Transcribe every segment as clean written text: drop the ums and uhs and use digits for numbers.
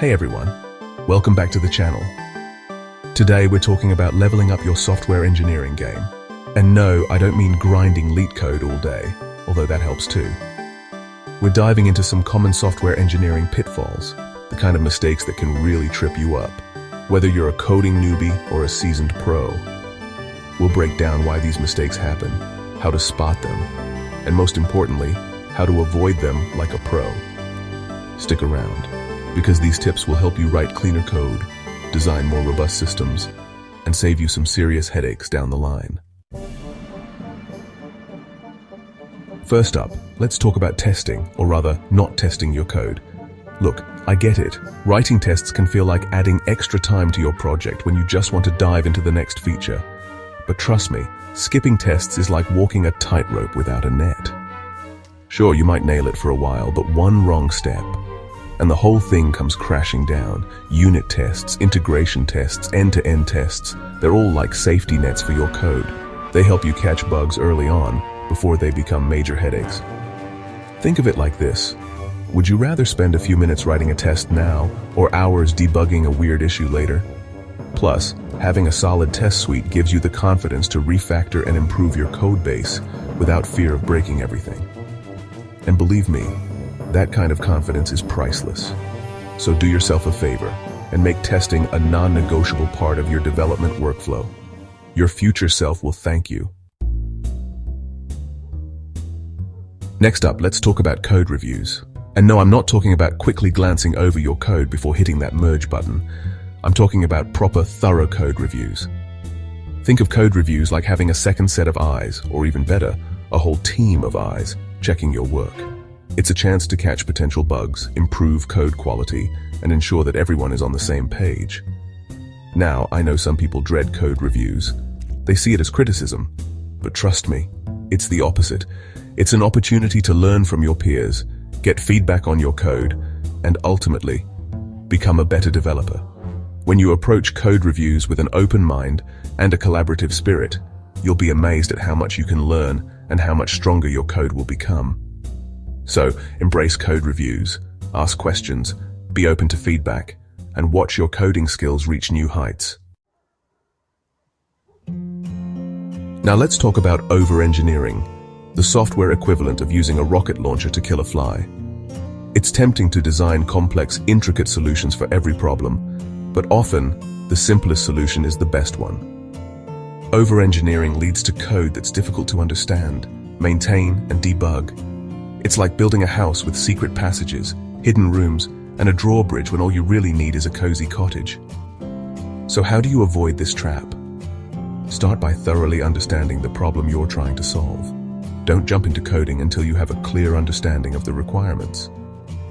Hey everyone, welcome back to the channel. Today we're talking about leveling up your software engineering game. And no, I don't mean grinding LeetCode all day, although that helps too. We're diving into some common software engineering pitfalls, the kind of mistakes that can really trip you up, whether you're a coding newbie or a seasoned pro. We'll break down why these mistakes happen, how to spot them, and most importantly, how to avoid them like a pro. Stick around, because these tips will help you write cleaner code, design more robust systems, and save you some serious headaches down the line. First up, let's talk about testing, or rather, not testing your code. Look, I get it. Writing tests can feel like adding extra time to your project when you just want to dive into the next feature. But trust me, skipping tests is like walking a tightrope without a net. Sure, you might nail it for a while, but one wrong step, and the whole thing comes crashing down. Unit tests, integration tests, end-to-end tests, they're all like safety nets for your code. They help you catch bugs early on, before they become major headaches. Think of it like this. Would you rather spend a few minutes writing a test now, or hours debugging a weird issue later? Plus, having a solid test suite gives you the confidence to refactor and improve your code base without fear of breaking everything. And believe me, that kind of confidence is priceless. So do yourself a favor and make testing a non-negotiable part of your development workflow. Your future self will thank you. Next up, let's talk about code reviews. And no, I'm not talking about quickly glancing over your code before hitting that merge button. I'm talking about proper, thorough code reviews. Think of code reviews like having a second set of eyes, or even better, a whole team of eyes checking your work. It's a chance to catch potential bugs, improve code quality, and ensure that everyone is on the same page. Now, I know some people dread code reviews. They see it as criticism, but trust me, it's the opposite. It's an opportunity to learn from your peers, get feedback on your code, and ultimately, become a better developer. When you approach code reviews with an open mind and a collaborative spirit, you'll be amazed at how much you can learn and how much stronger your code will become. So, embrace code reviews, ask questions, be open to feedback, and watch your coding skills reach new heights. Now let's talk about over-engineering, the software equivalent of using a rocket launcher to kill a fly. It's tempting to design complex, intricate solutions for every problem, but often, the simplest solution is the best one. Over-engineering leads to code that's difficult to understand, maintain, and debug. It's like building a house with secret passages, hidden rooms, and a drawbridge when all you really need is a cozy cottage. So how do you avoid this trap? Start by thoroughly understanding the problem you're trying to solve. Don't jump into coding until you have a clear understanding of the requirements.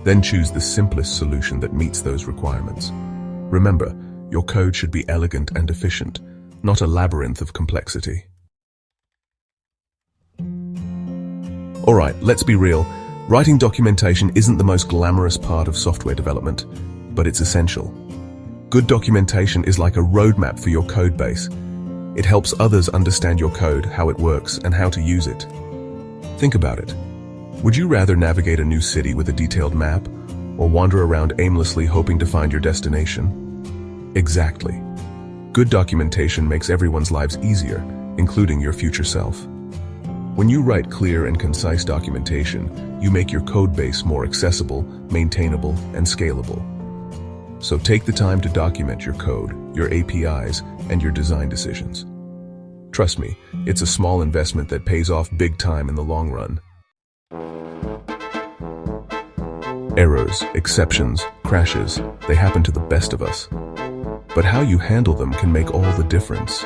Then choose the simplest solution that meets those requirements. Remember, your code should be elegant and efficient, not a labyrinth of complexity. Alright, let's be real. Writing documentation isn't the most glamorous part of software development, but it's essential. Good documentation is like a roadmap for your code base. It helps others understand your code, how it works, and how to use it. Think about it. Would you rather navigate a new city with a detailed map, or wander around aimlessly hoping to find your destination? Exactly. Good documentation makes everyone's lives easier, including your future self. When you write clear and concise documentation, you make your code base more accessible, maintainable, and scalable. So take the time to document your code, your APIs, and your design decisions. Trust me, it's a small investment that pays off big time in the long run. Errors, exceptions, crashes, they happen to the best of us. But how you handle them can make all the difference.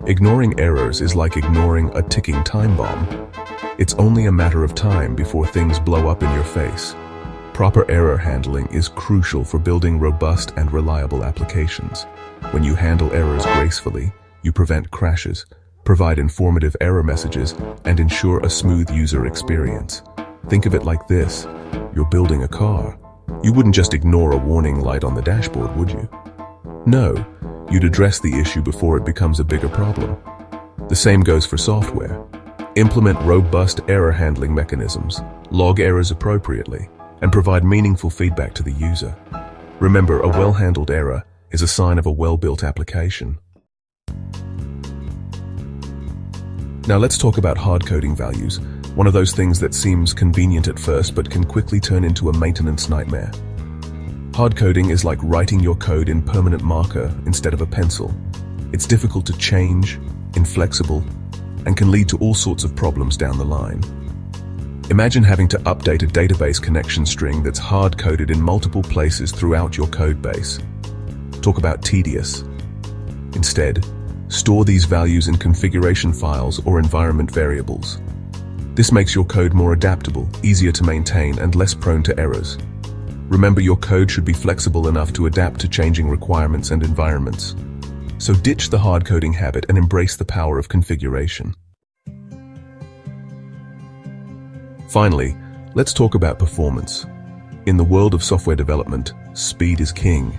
Ignoring errors is like ignoring a ticking time bomb. It's only a matter of time before things blow up in your face. Proper error handling is crucial for building robust and reliable applications. When you handle errors gracefully, you prevent crashes, provide informative error messages, and ensure a smooth user experience. Think of it like this. You're building a car. You wouldn't just ignore a warning light on the dashboard, would you? No. You'd address the issue before it becomes a bigger problem. The same goes for software. Implement robust error handling mechanisms, log errors appropriately, and provide meaningful feedback to the user. Remember, a well-handled error is a sign of a well-built application. Now let's talk about hard coding values, one of those things that seems convenient at first but can quickly turn into a maintenance nightmare. Hard coding is like writing your code in permanent marker instead of a pencil. It's difficult to change, inflexible, and can lead to all sorts of problems down the line. Imagine having to update a database connection string that's hard-coded in multiple places throughout your code base. Talk about tedious. Instead, store these values in configuration files or environment variables. This makes your code more adaptable, easier to maintain, and less prone to errors. Remember, your code should be flexible enough to adapt to changing requirements and environments. So ditch the hard coding habit and embrace the power of configuration. Finally, let's talk about performance. In the world of software development, speed is king.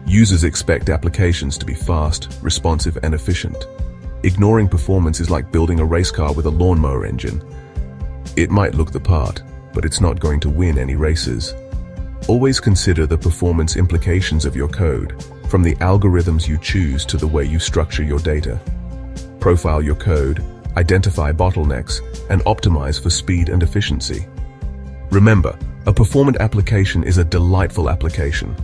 Users expect applications to be fast, responsive, and efficient. Ignoring performance is like building a race car with a lawnmower engine. It might look the part, but it's not going to win any races. Always consider the performance implications of your code, from the algorithms you choose to the way you structure your data. Profile your code, identify bottlenecks, and optimize for speed and efficiency. Remember, a performant application is a delightful application.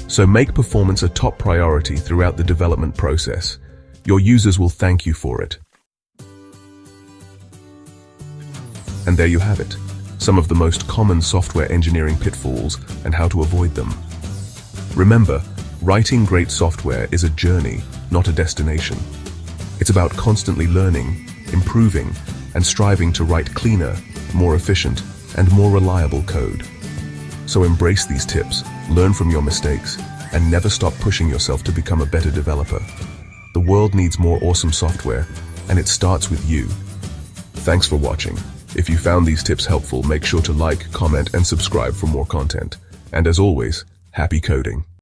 So make performance a top priority throughout the development process. Your users will thank you for it. And there you have it, some of the most common software engineering pitfalls and how to avoid them. Remember, writing great software is a journey, not a destination. It's about constantly learning, improving, and striving to write cleaner, more efficient, and more reliable code. So embrace these tips, learn from your mistakes, and never stop pushing yourself to become a better developer. The world needs more awesome software, and it starts with you. Thanks for watching. If you found these tips helpful, make sure to like, comment, and subscribe for more content. And as always, happy coding.